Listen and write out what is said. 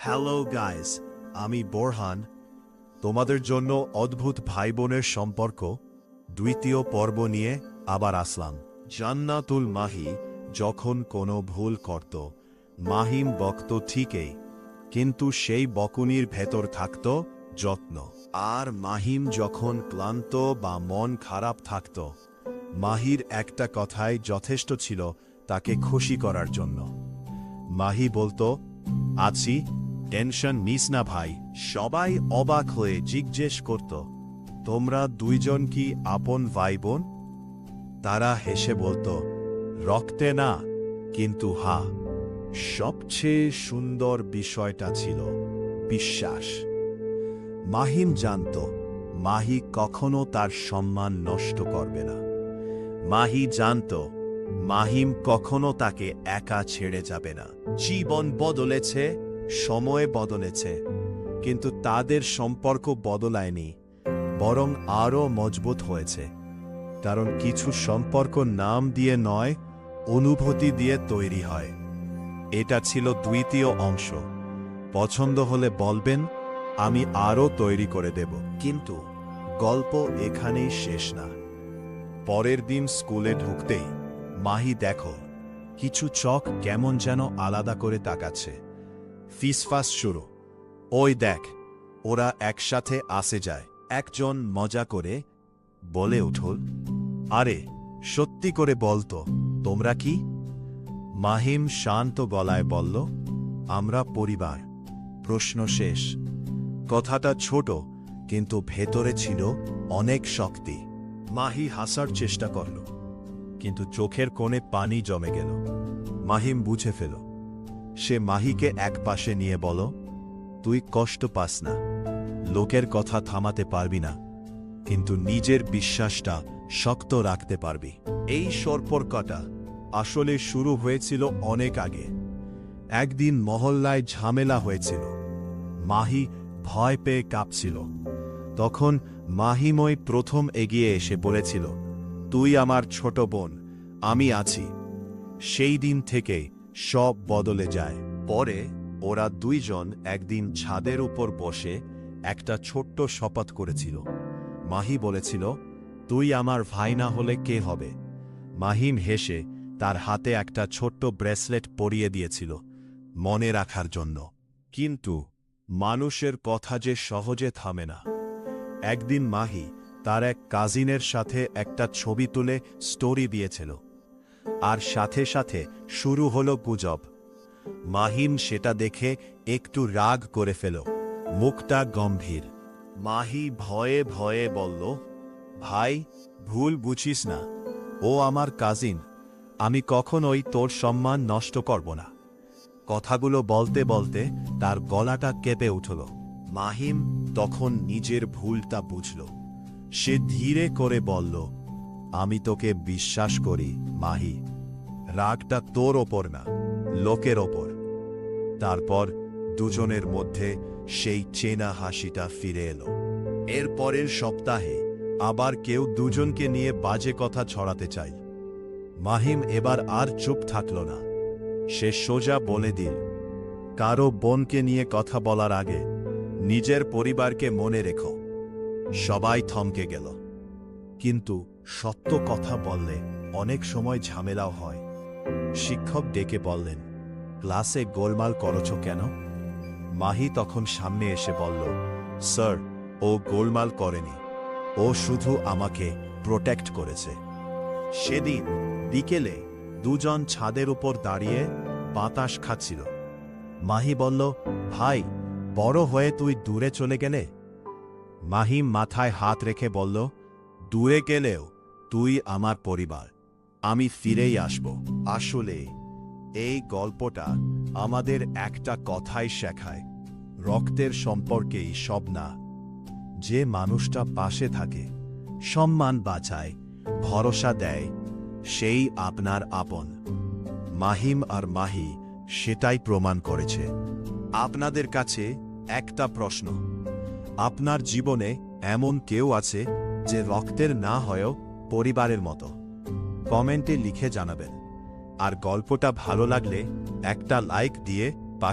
Hello guys, আমি বোরহান। তোমাদের জন্য অদ্ভুত ভাই বোনের সম্পর্ক দ্বিতীয় পর্ব নিয়ে আবার আসলাম। জান্নাতুল মাহি যখন কোনো ভুল করত, মাহিম বকত ঠিকই, কিন্তু সেই বকুনির ভেতর থাকত যত্ন। আর মাহিম যখন ক্লান্ত বা মন খারাপ থাকত, মাহির একটা কথাই যথেষ্ট ছিল তাকে খুশি করার জন্য। মাহি বলতো, আছি, টেনশন নিস না ভাই। সবাই অবাক হয়ে জিজ্ঞেস করত, তোমরা দুইজন কি আপন ভাই বোন? তারা হেসে বলতো, রক্তে না, কিন্তু হা। সবচেয়ে সুন্দর বিষয়টা ছিল বিশ্বাস। মাহিম জানত মাহি কখনো তার সম্মান নষ্ট করবে না। মাহি জানত মাহিম কখনো তাকে একা ছেড়ে যাবে না। জীবন বদলেছে, সময় বদলেছে, কিন্তু তাদের সম্পর্ক বদলায়নি, বরং আরও মজবুত হয়েছে। কারণ কিছু সম্পর্ক নাম দিয়ে নয়, অনুভূতি দিয়ে তৈরি হয়। এটা ছিল দ্বিতীয় অংশ। পছন্দ হলে বলবেন, আমি আরও তৈরি করে দেব। কিন্তু গল্প এখানেই শেষ না। পরের দিন স্কুলে ঢুকতেই মাহি দেখো, কিছু চোখ কেমন যেন আলাদা করে তাকাচ্ছে। ফিসফাস শুরু, ওই দেখ, ওরা একসাথে আসে যায়। একজন মজা করে বলে উঠল, আরে সত্যি করে বলতো, তোমরা কি? মাহিম শান্ত গলায় বলল, আমরা পরিবার। প্রশ্ন শেষ। কথাটা ছোট, কিন্তু ভেতরে ছিল অনেক শক্তি। মাহি হাসার চেষ্টা করল, কিন্তু চোখের কোণে পানি জমে গেল। মাহিম বুঝে ফেল। সে মাহিকে এক পাশে নিয়ে বল, তুই কষ্ট পাস না, লোকের কথা থামাতে পারবি না, কিন্তু নিজের বিশ্বাসটা শক্ত রাখতে পারবি। এই সম্পর্কটা আসলে শুরু হয়েছিল অনেক আগে। একদিন মহল্লায় ঝামেলা হয়েছিল। মাহি ভয় পেয়ে কাঁপছিল। তখন মাহিমই প্রথম এগিয়ে এসে বলেছিল, তুই আমার ছোট বোন, আমি আছি। সেই দিন থেকে সব বদলে যায়। পরে ওরা দুইজন একদিন ছাদের উপর বসে একটা ছোট্ট শপথ করেছিল। মাহি বলেছিল, তুই আমার ভাই না হলে কে হবে? মাহিম হেসে তার হাতে একটা ছোট্ট ব্রেসলেট পরিয়ে দিয়েছিল, মনে রাখার জন্য। কিন্তু মানুষের কথা যে সহজে থামে না। একদিন মাহি তার এক কাজিনের সাথে একটা ছবি তুলে স্টোরি দিয়েছিল, আর সাথে সাথে শুরু হলো গুজব। মাহিম সেটা দেখে একটু রাগ করে ফেল, মুখটা গম্ভীর। মাহি ভয়ে ভয়ে বলল, ভাই, ভুল বুঝিস না, ও আমার কাজিন, আমি কখনোই তোর সম্মান নষ্ট করব না। কথাগুলো বলতে বলতে তার গলাটা কেঁপে উঠল। মাহিম তখন নিজের ভুলটা বুঝল। সে ধীরে করে বলল, আমি তোকে বিশ্বাস করি মাহি, রাগটা তোর ওপর না, লোকের ওপর। তারপর দুজনের মধ্যে সেই চেনা হাসিটা ফিরে এলো। এর পরের সপ্তাহে আবার কেউ দুজনকে নিয়ে বাজে কথা ছড়াতে চাই। মাহিম এবার আর চুপ থাকল না। সে সোজা বলে দিল, কারো বোনকে নিয়ে কথা বলার আগে নিজের পরিবারকে মনে রেখো। সবাই থমকে গেল। কিন্তু সত্য কথা বললে অনেক সময় ঝামেলাও হয়। শিক্ষক ডেকে বললেন, ক্লাসে গোলমাল করছ কেন? মাহি তখন সামনে এসে বলল, স্যার, ও গোলমাল করেনি, ও শুধু আমাকে প্রোটেক্ট করেছে। সেদিন বিকেলে দুজন ছাদের উপর দাঁড়িয়ে বাতাস খাচ্ছিল। মাহি বলল, ভাই, বড় হয়ে তুই দূরে চলে গেলে? মাহিম মাথায় হাত রেখে বলল, দূরে গেলেও তুই আমার পরিবার, আমি ফিরেই আসব। আসলে এই গল্পটা আমাদের একটা কথাই শেখায়, রক্তের সম্পর্কেই সব না। যে মানুষটা পাশে থাকে, সম্মান বাঁচায়, ভরসা দেয়, সেই আপনার আপন। মাহিম আর মাহি সেটাই প্রমাণ করেছে। আপনাদের কাছে একটা প্রশ্ন, আপনার জীবনে এমন কেউ আছে যে রক্তের না হয়েও পরিবারের মতো? কমেন্টে লিখে জানাবেন। আর গল্পটা ভালো লাগলে একটা লাইক দিয়ে